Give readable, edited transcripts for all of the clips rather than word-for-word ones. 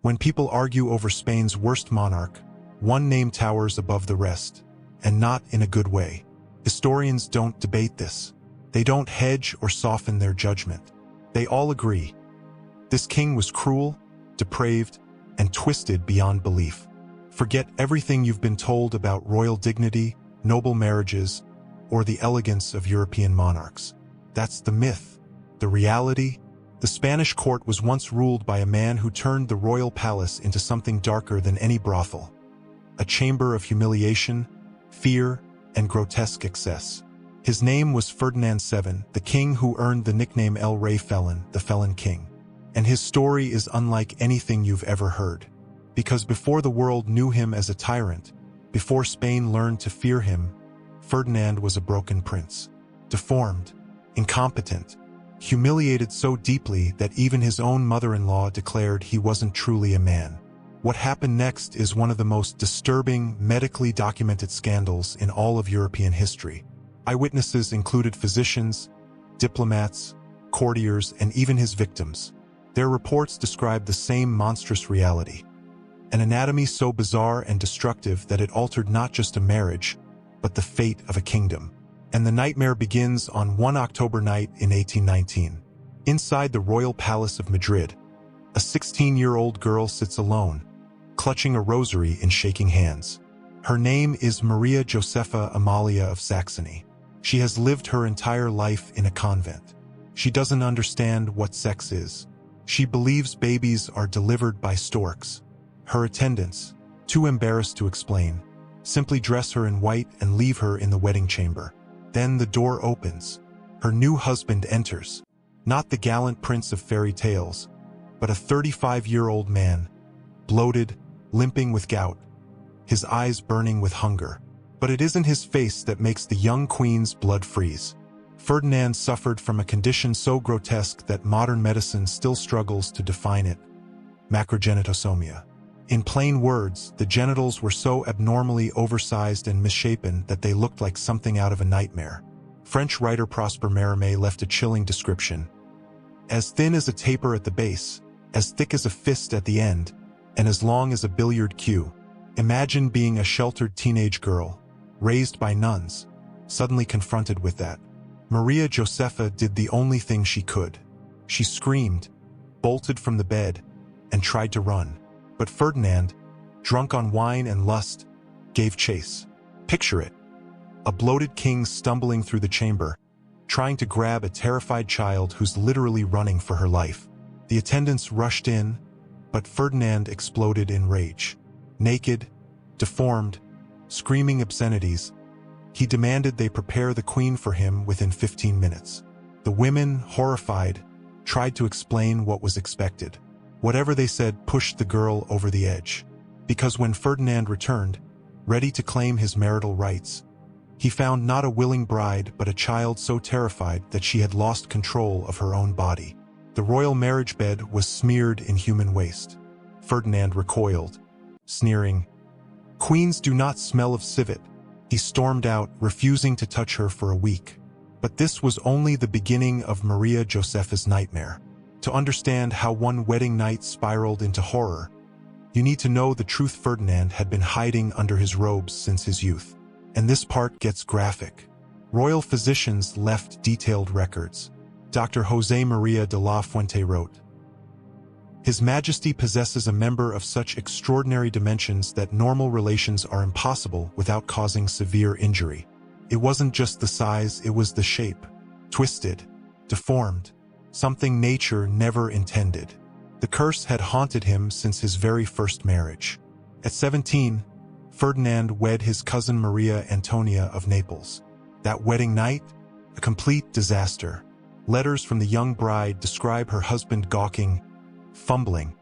When people argue over Spain's worst monarch, one name towers above the rest, and not in a good way. Historians don't debate this. They don't hedge or soften their judgment. They all agree. This king was cruel, depraved, and twisted beyond belief. Forget everything you've been told about royal dignity, noble marriages, or the elegance of European monarchs. That's the myth. The reality? The Spanish court was once ruled by a man who turned the royal palace into something darker than any brothel. A chamber of humiliation, fear, and grotesque excess. His name was Ferdinand VII, the king who earned the nickname El Rey Felon, the Felon King. And his story is unlike anything you've ever heard. Because before the world knew him as a tyrant, before Spain learned to fear him, Ferdinand was a broken prince. Deformed, incompetent, humiliated so deeply that even his own mother-in-law declared he wasn't truly a man. What happened next is one of the most disturbing, medically documented scandals in all of European history. Eyewitnesses included physicians, diplomats, courtiers, and even his victims. Their reports described the same monstrous reality. An anatomy so bizarre and destructive that it altered not just a marriage, but the fate of a kingdom. And the nightmare begins on one October night in 1819. Inside the royal palace of Madrid, a 16-year-old girl sits alone, clutching a rosary in shaking hands. Her name is Maria Josepha Amalia of Saxony. She has lived her entire life in a convent. She doesn't understand what sex is. She believes babies are delivered by storks. Her attendants, too embarrassed to explain, simply dress her in white and leave her in the wedding chamber. Then the door opens. Her new husband enters. Not the gallant prince of fairy tales, but a 35-year-old man, bloated, limping with gout, his eyes burning with hunger. But it isn't his face that makes the young queen's blood freeze. Ferdinand suffered from a condition so grotesque that modern medicine still struggles to define it: macrogenitosomia. In plain words, the genitals were so abnormally oversized and misshapen that they looked like something out of a nightmare. French writer Prosper Mérimée left a chilling description: as thin as a taper at the base, as thick as a fist at the end, and as long as a billiard cue. Imagine being a sheltered teenage girl, raised by nuns, suddenly confronted with that. Maria Josepha did the only thing she could. She screamed, bolted from the bed, and tried to run. But Ferdinand, drunk on wine and lust, gave chase. Picture it: a bloated king stumbling through the chamber, trying to grab a terrified child who's literally running for her life. The attendants rushed in, but Ferdinand exploded in rage. Naked, deformed, screaming obscenities, he demanded they prepare the queen for him within 15 minutes. The women, horrified, tried to explain what was expected. Whatever they said pushed the girl over the edge. Because when Ferdinand returned, ready to claim his marital rights, he found not a willing bride but a child so terrified that she had lost control of her own body. The royal marriage bed was smeared in human waste. Ferdinand recoiled, sneering, "Queens do not smell of civet." He stormed out, refusing to touch her for a week. But this was only the beginning of Maria Josepha's nightmare. To understand how one wedding night spiraled into horror, you need to know the truth: Ferdinand had been hiding under his robes since his youth. And this part gets graphic. Royal physicians left detailed records. Dr. José María de la Fuente wrote, "His Majesty possesses a member of such extraordinary dimensions that normal relations are impossible without causing severe injury. It wasn't just the size, it was the shape. Twisted, deformed, something nature never intended. The curse had haunted him since his very first marriage. At 17, Ferdinand wed his cousin Maria Antonia of Naples. That wedding night, a complete disaster. Letters from the young bride describe her husband gawking, fumbling,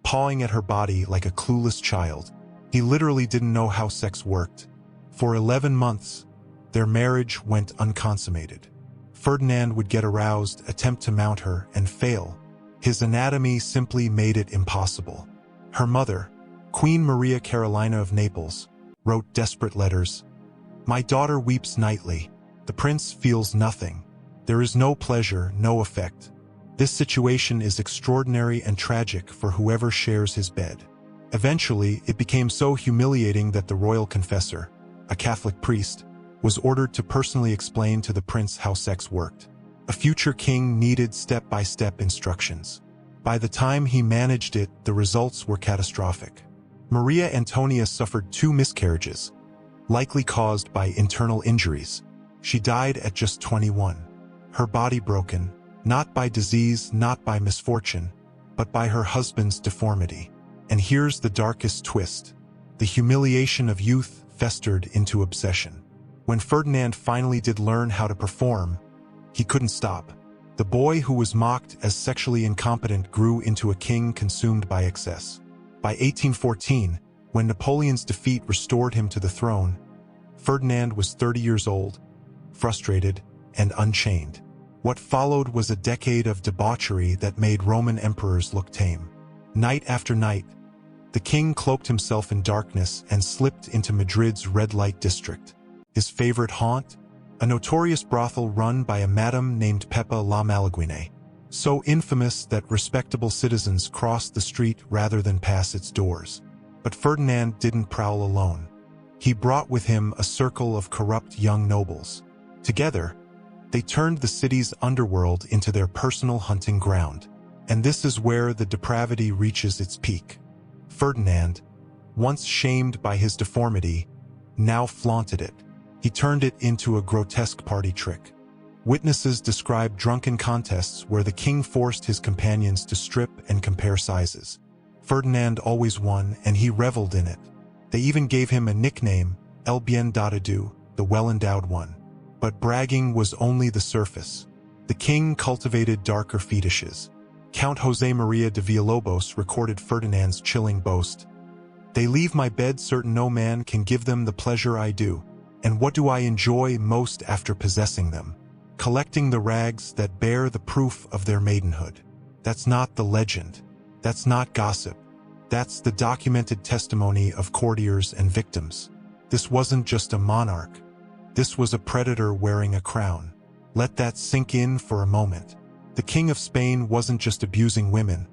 pawing at her body like a clueless child. He literally didn't know how sex worked. For 11 months, their marriage went unconsummated. Ferdinand would get aroused, attempt to mount her, and fail. His anatomy simply made it impossible. Her mother, Queen Maria Carolina of Naples, wrote desperate letters. "My daughter weeps nightly. The prince feels nothing. There is no pleasure, no effect. This situation is extraordinary and tragic for whoever shares his bed. Eventually, it became so humiliating that the royal confessor, a Catholic priest, was ordered to personally explain to the prince how sex worked. A future king needed step-by-step instructions. By the time he managed it, the results were catastrophic. Maria Antonia suffered 2 miscarriages, likely caused by internal injuries. She died at just 21. Her body broken, not by disease, not by misfortune, but by her husband's deformity. And here's the darkest twist. The humiliation of youth festered into obsession. When Ferdinand finally did learn how to perform, he couldn't stop. The boy who was mocked as sexually incompetent grew into a king consumed by excess. By 1814, when Napoleon's defeat restored him to the throne, Ferdinand was 30 years old, frustrated, and unchained. What followed was a decade of debauchery that made Roman emperors look tame. Night after night, the king cloaked himself in darkness and slipped into Madrid's red light district. His favorite haunt? A notorious brothel run by a madam named Pepa la Malaguine, so infamous that respectable citizens crossed the street rather than pass its doors. But Ferdinand didn't prowl alone. He brought with him a circle of corrupt young nobles. Together, they turned the city's underworld into their personal hunting ground. And this is where the depravity reaches its peak. Ferdinand, once shamed by his deformity, now flaunted it. He turned it into a grotesque party trick. Witnesses describe drunken contests where the king forced his companions to strip and compare sizes. Ferdinand always won, and he reveled in it. They even gave him a nickname, El Bien Dotado, the well-endowed one. But bragging was only the surface. The king cultivated darker fetishes. Count José María de Villalobos recorded Ferdinand's chilling boast. "They leave my bed certain no man can give them the pleasure I do. And what do I enjoy most after possessing them? Collecting the rags that bear the proof of their maidenhood." That's not the legend. That's not gossip. That's the documented testimony of courtiers and victims. This wasn't just a monarch. This was a predator wearing a crown. Let that sink in for a moment. The King of Spain wasn't just abusing women.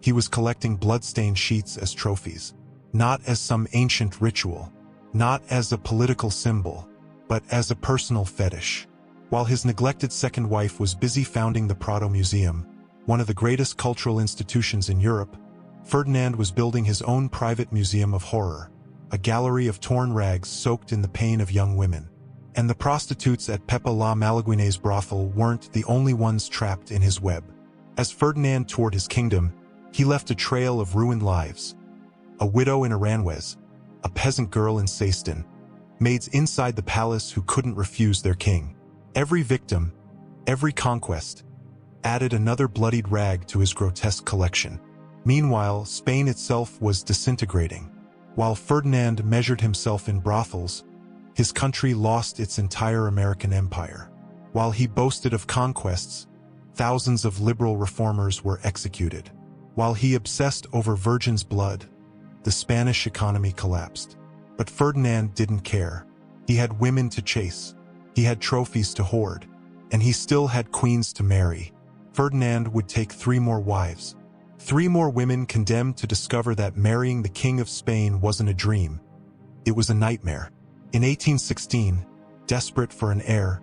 He was collecting blood-stained sheets as trophies. Not as some ancient ritual. Not as a political symbol, but as a personal fetish. While his neglected second wife was busy founding the Prado Museum, one of the greatest cultural institutions in Europe, Ferdinand was building his own private museum of horror, a gallery of torn rags soaked in the pain of young women. And the prostitutes at Pepa la Malaguine's brothel weren't the only ones trapped in his web. As Ferdinand toured his kingdom, he left a trail of ruined lives. A widow in Aranjuez, a peasant girl in Seistan, maids inside the palace who couldn't refuse their king. Every victim, every conquest, added another bloodied rag to his grotesque collection. Meanwhile, Spain itself was disintegrating. While Ferdinand measured himself in brothels, his country lost its entire American empire. While he boasted of conquests, thousands of liberal reformers were executed. While he obsessed over virgin's blood, the Spanish economy collapsed. But Ferdinand didn't care. He had women to chase. He had trophies to hoard. And he still had queens to marry. Ferdinand would take 3 more wives. 3 more women condemned to discover that marrying the King of Spain wasn't a dream. It was a nightmare. In 1816, desperate for an heir,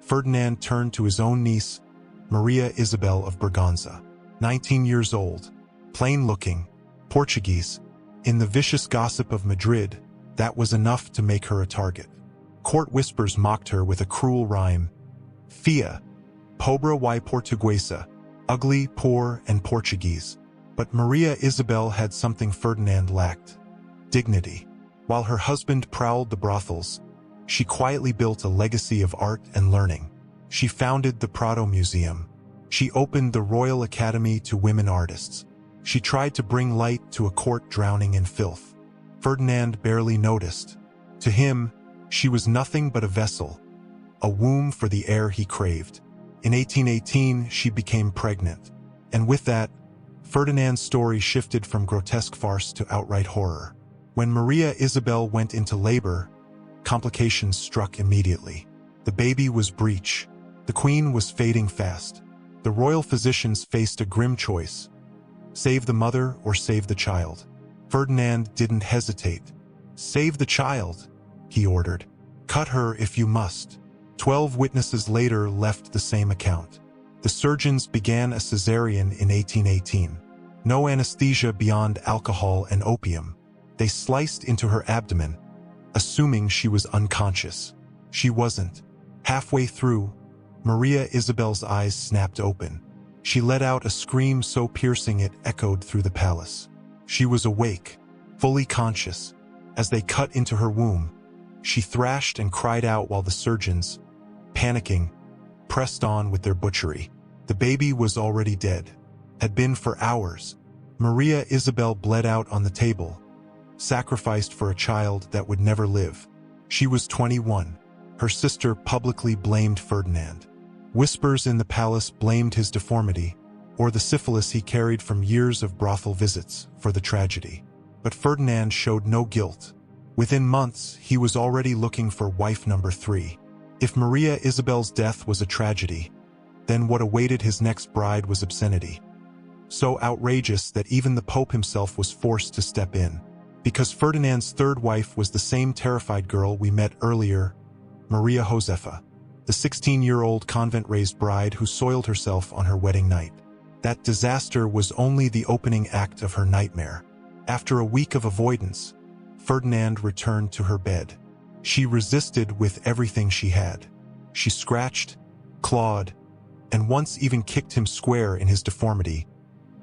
Ferdinand turned to his own niece, Maria Isabel of Braganza. 19 years old, plain-looking, Portuguese. In the vicious gossip of Madrid, that was enough to make her a target. Court whispers mocked her with a cruel rhyme. Fia, pobre y portuguesa, ugly, poor, and Portuguese. But Maria Isabel had something Ferdinand lacked. Dignity. While her husband prowled the brothels, she quietly built a legacy of art and learning. She founded the Prado Museum. She opened the Royal Academy to women artists. She tried to bring light to a court drowning in filth. Ferdinand barely noticed. To him, she was nothing but a vessel, a womb for the heir he craved. In 1818, she became pregnant. And with that, Ferdinand's story shifted from grotesque farce to outright horror. When Maria Isabel went into labor, complications struck immediately. The baby was breech. The queen was fading fast. The royal physicians faced a grim choice: save the mother or save the child. Ferdinand didn't hesitate. "Save the child," he ordered. "Cut her if you must." 12 witnesses later left the same account. The surgeons began a cesarean in 1818. No anesthesia beyond alcohol and opium. They sliced into her abdomen, assuming she was unconscious. She wasn't. Halfway through, Maria Isabel's eyes snapped open. She let out a scream so piercing it echoed through the palace. She was awake, fully conscious. As they cut into her womb, she thrashed and cried out while the surgeons, panicking, pressed on with their butchery. The baby was already dead. Had been for hours. Maria Isabel bled out on the table, sacrificed for a child that would never live. She was 21. Her sister publicly blamed Ferdinand. Whispers in the palace blamed his deformity, or the syphilis he carried from years of brothel visits, for the tragedy. But Ferdinand showed no guilt. Within months, he was already looking for wife number 3. If Maria Isabel's death was a tragedy, then what awaited his next bride was obscenity. So outrageous that even the Pope himself was forced to step in. Because Ferdinand's third wife was the same terrified girl we met earlier, Maria Josefa, the 16-year-old convent-raised bride who soiled herself on her wedding night. That disaster was only the opening act of her nightmare. After a week of avoidance, Ferdinand returned to her bed. She resisted with everything she had. She scratched, clawed, and once even kicked him square in his deformity,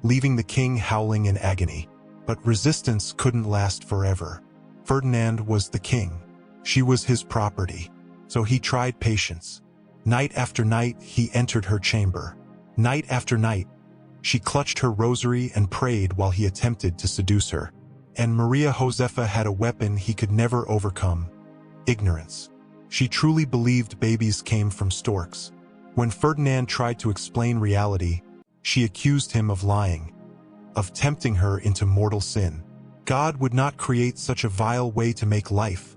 leaving the king howling in agony. But resistance couldn't last forever. Ferdinand was the king. She was his property. So he tried patience. Night after night, he entered her chamber. Night after night, she clutched her rosary and prayed while he attempted to seduce her. And Maria Josefa had a weapon he could never overcome: ignorance. She truly believed babies came from storks. When Ferdinand tried to explain reality, she accused him of lying, of tempting her into mortal sin. "God would not create such a vile way to make life,"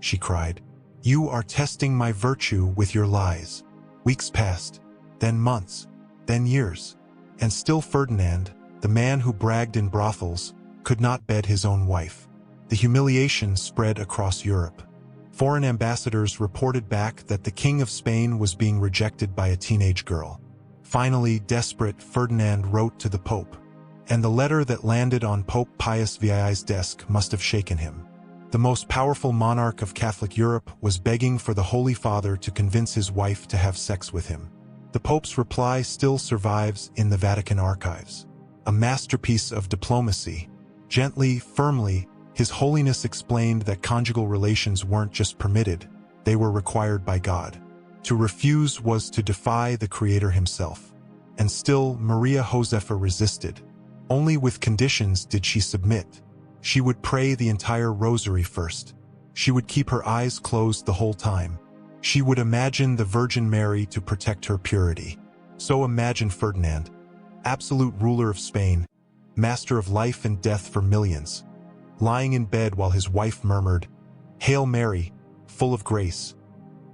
she cried. "You are testing my virtue with your lies." Weeks passed, then months, then years. And still Ferdinand, the man who bragged in brothels, could not bed his own wife. The humiliation spread across Europe. Foreign ambassadors reported back that the King of Spain was being rejected by a teenage girl. Finally, desperate, Ferdinand wrote to the Pope. And the letter that landed on Pope Pius VI's desk must have shaken him. The most powerful monarch of Catholic Europe was begging for the Holy Father to convince his wife to have sex with him. The Pope's reply still survives in the Vatican archives. A masterpiece of diplomacy. Gently, firmly, His Holiness explained that conjugal relations weren't just permitted, they were required by God. To refuse was to defy the Creator himself. And still, Maria Josefa resisted. Only with conditions did she submit. She would pray the entire rosary first. She would keep her eyes closed the whole time. She would imagine the Virgin Mary to protect her purity. So imagine Ferdinand, absolute ruler of Spain, master of life and death for millions, lying in bed while his wife murmured, "Hail Mary, full of grace."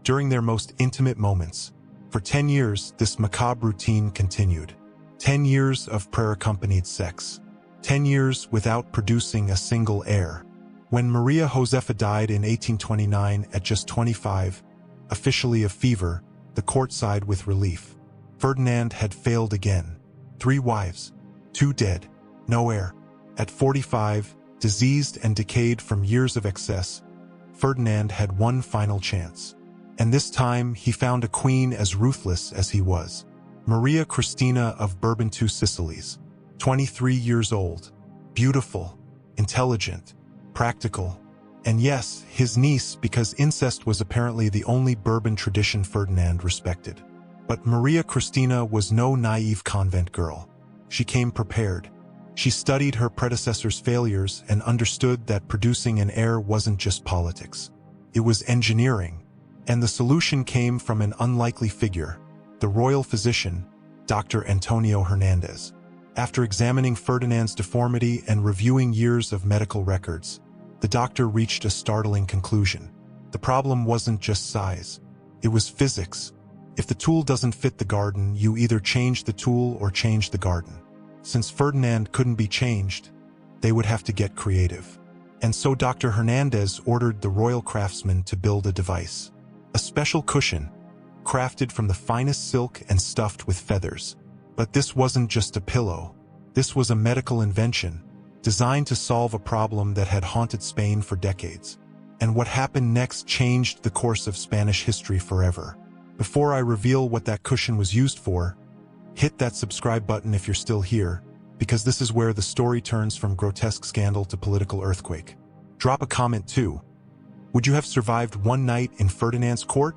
During their most intimate moments, for 10 years, this macabre routine continued. 10 years of prayer-accompanied sex. 10 years without producing a single heir. When Maria Josefa died in 1829 at just 25, officially of fever, the court sighed with relief. Ferdinand had failed again. 3 wives, 2 dead, no heir. At 45, diseased and decayed from years of excess, Ferdinand had one final chance. And this time, he found a queen as ruthless as he was. Maria Cristina of Bourbon II Sicilies. 23 years old, beautiful, intelligent, practical, and yes, his niece because incest was apparently the only Bourbon tradition Ferdinand respected. But Maria Cristina was no naive convent girl. She came prepared. She studied her predecessor's failures and understood that producing an heir wasn't just politics. It was engineering, and the solution came from an unlikely figure, the royal physician, Dr. Antonio Hernandez. After examining Ferdinand's deformity and reviewing years of medical records, the doctor reached a startling conclusion. The problem wasn't just size. It was physics. If the tool doesn't fit the garden, you either change the tool or change the garden. Since Ferdinand couldn't be changed, they would have to get creative. And so Dr. Hernandez ordered the royal craftsman to build a device. A special cushion, crafted from the finest silk and stuffed with feathers. But this wasn't just a pillow. This was a medical invention, designed to solve a problem that had haunted Spain for decades. And what happened next changed the course of Spanish history forever. Before I reveal what that cushion was used for, hit that subscribe button if you're still here, because this is where the story turns from grotesque scandal to political earthquake. Drop a comment too. Would you have survived one night in Ferdinand's court?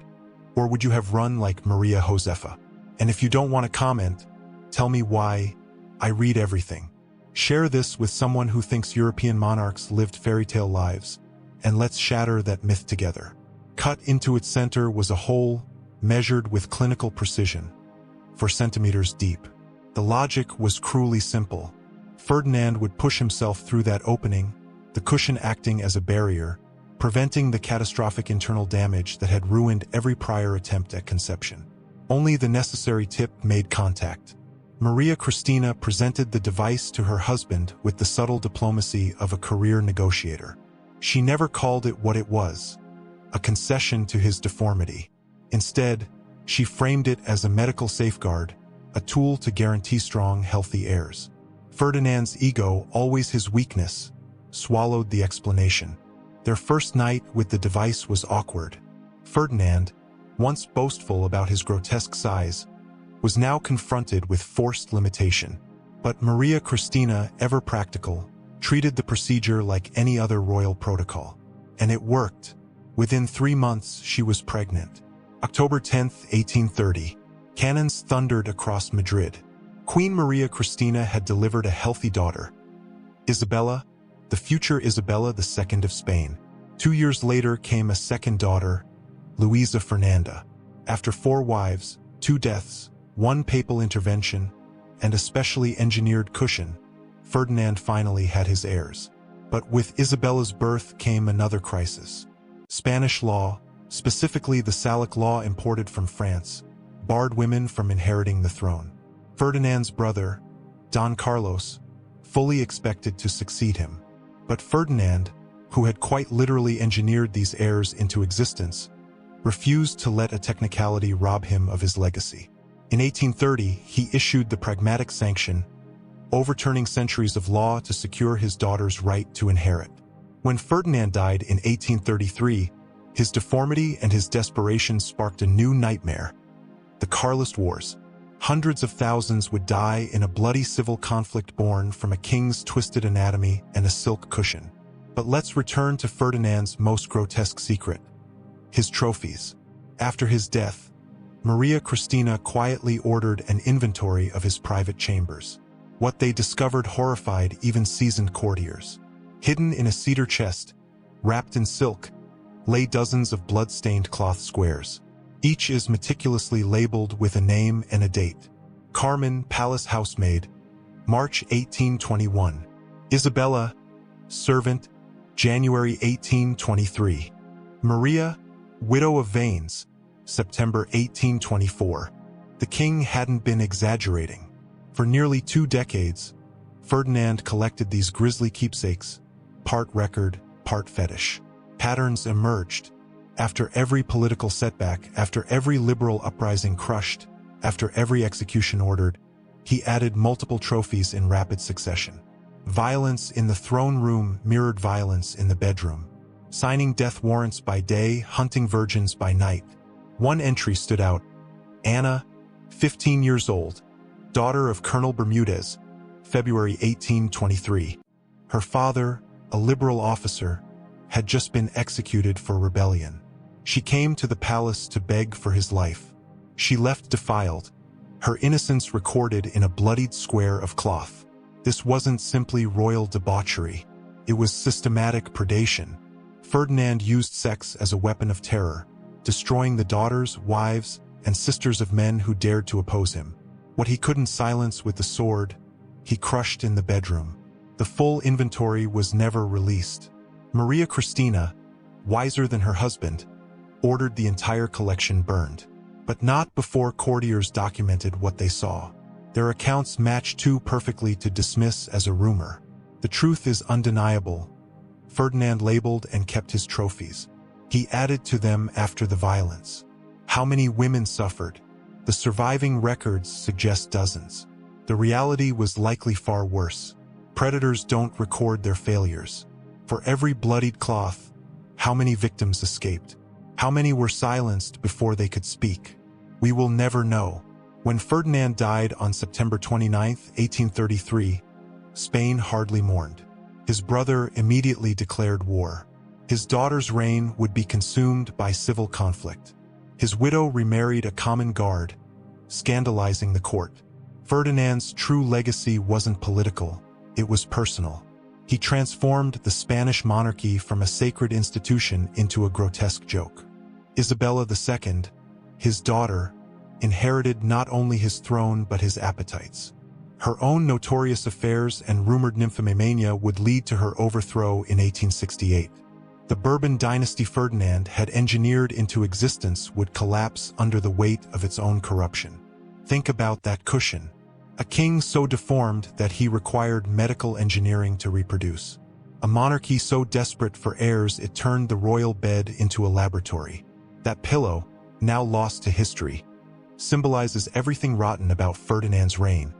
Or would you have run like Maria Josefa? And if you don't want to comment, tell me why. I read everything. Share this with someone who thinks European monarchs lived fairy tale lives, and let's shatter that myth together. Cut into its center was a hole, measured with clinical precision, 4 centimeters deep. The logic was cruelly simple. Ferdinand would push himself through that opening, the cushion acting as a barrier, preventing the catastrophic internal damage that had ruined every prior attempt at conception. Only the necessary tip made contact. Maria Cristina presented the device to her husband with the subtle diplomacy of a career negotiator. She never called it what it was, a concession to his deformity. Instead, she framed it as a medical safeguard, a tool to guarantee strong, healthy heirs. Ferdinand's ego, always his weakness, swallowed the explanation. Their first night with the device was awkward. Ferdinand, once boastful about his grotesque size, was now confronted with forced limitation. But Maria Cristina, ever practical, treated the procedure like any other royal protocol. And it worked. Within 3 months, she was pregnant. October 10, 1830. Cannons thundered across Madrid. Queen Maria Cristina had delivered a healthy daughter, Isabella, the future Isabella II of Spain. 2 years later came a second daughter, Luisa Fernanda. After 4 wives, 2 deaths, 1 papal intervention, and a specially engineered cushion, Ferdinand finally had his heirs. But with Isabella's birth came another crisis. Spanish law, specifically the Salic law imported from France, barred women from inheriting the throne. Ferdinand's brother, Don Carlos, fully expected to succeed him. But Ferdinand, who had quite literally engineered these heirs into existence, refused to let a technicality rob him of his legacy. In 1830, he issued the Pragmatic Sanction, overturning centuries of law to secure his daughter's right to inherit. When Ferdinand died in 1833, his deformity and his desperation sparked a new nightmare: the Carlist Wars. Hundreds of thousands would die in a bloody civil conflict born from a king's twisted anatomy and a silk cushion. But let's return to Ferdinand's most grotesque secret: his trophies. After his death, Maria Cristina quietly ordered an inventory of his private chambers. What they discovered horrified even seasoned courtiers. Hidden in a cedar chest, wrapped in silk, lay dozens of blood-stained cloth squares. Each is meticulously labeled with a name and a date. Carmen, palace housemaid, March 1821. Isabella, servant, January 1823. Maria, widow of Vanes, September 1824. The king hadn't been exaggerating. For nearly 2 decades, Ferdinand collected these grisly keepsakes, part record, part fetish. Patterns emerged. After every political setback, after every liberal uprising crushed, after every execution ordered, he added multiple trophies in rapid succession. Violence in the throne room mirrored violence in the bedroom. Signing death warrants by day, hunting virgins by night. One entry stood out: Anna, 15 years old, daughter of Colonel Bermudez, February 1823. Her father, a liberal officer, had just been executed for rebellion. She came to the palace to beg for his life. She left defiled, her innocence recorded in a bloodied square of cloth. This wasn't simply royal debauchery. It was systematic predation. Ferdinand used sex as a weapon of terror, destroying the daughters, wives, and sisters of men who dared to oppose him. What he couldn't silence with the sword, he crushed in the bedroom. The full inventory was never released. Maria Cristina, wiser than her husband, ordered the entire collection burned. But not before courtiers documented what they saw. Their accounts match too perfectly to dismiss as a rumor. The truth is undeniable. Ferdinand labeled and kept his trophies. He added to them after the violence. How many women suffered? The surviving records suggest dozens. The reality was likely far worse. Predators don't record their failures. For every bloodied cloth, how many victims escaped? How many were silenced before they could speak? We will never know. When Ferdinand died on September 29, 1833, Spain hardly mourned. His brother immediately declared war. His daughter's reign would be consumed by civil conflict. His widow remarried a common guard, scandalizing the court. Ferdinand's true legacy wasn't political, it was personal. He transformed the Spanish monarchy from a sacred institution into a grotesque joke. Isabella II, his daughter, inherited not only his throne but his appetites. Her own notorious affairs and rumored nymphomania would lead to her overthrow in 1868. The Bourbon dynasty Ferdinand had engineered into existence would collapse under the weight of its own corruption. Think about that cushion. A king so deformed that he required medical engineering to reproduce. A monarchy so desperate for heirs it turned the royal bed into a laboratory. That pillow, now lost to history, symbolizes everything rotten about Ferdinand's reign.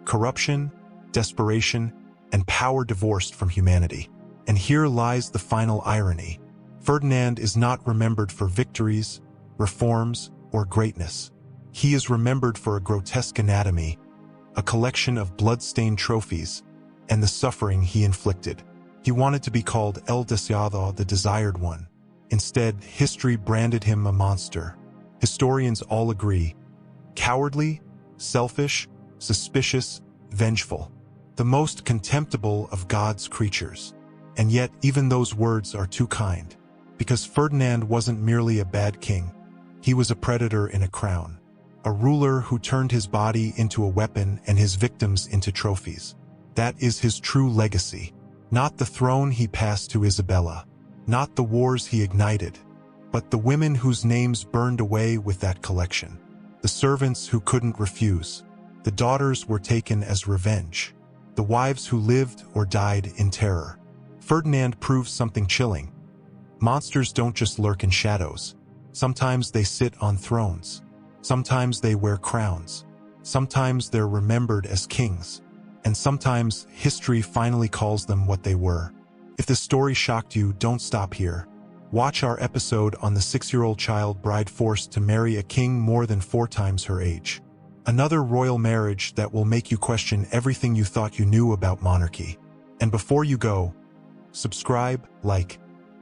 Corruption, desperation, and power divorced from humanity. And here lies the final irony. Ferdinand is not remembered for victories, reforms, or greatness. He is remembered for a grotesque anatomy, a collection of blood-stained trophies, and the suffering he inflicted. He wanted to be called El Deseado, the Desired One. Instead, history branded him a monster. Historians all agree. Cowardly, selfish, suspicious, vengeful. The most contemptible of God's creatures. And yet, even those words are too kind. Because Ferdinand wasn't merely a bad king. He was a predator in a crown. A ruler who turned his body into a weapon and his victims into trophies. That is his true legacy. Not the throne he passed to Isabella. Not the wars he ignited. But the women whose names burned away with that collection. The servants who couldn't refuse. The daughters were taken as revenge. The wives who lived or died in terror. Ferdinand proves something chilling. Monsters don't just lurk in shadows. Sometimes they sit on thrones. Sometimes they wear crowns. Sometimes they're remembered as kings. And sometimes history finally calls them what they were. If this story shocked you, don't stop here. Watch our episode on the 6-year-old child bride forced to marry a king more than 4 times her age. Another royal marriage that will make you question everything you thought you knew about monarchy. And before you go, subscribe, like,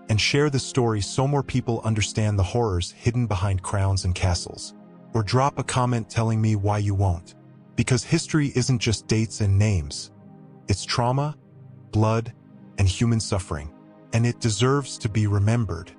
and share this story so more people understand the horrors hidden behind crowns and castles. Or drop a comment telling me why you won't. Because history isn't just dates and names. It's trauma, blood, and human suffering. And it deserves to be remembered.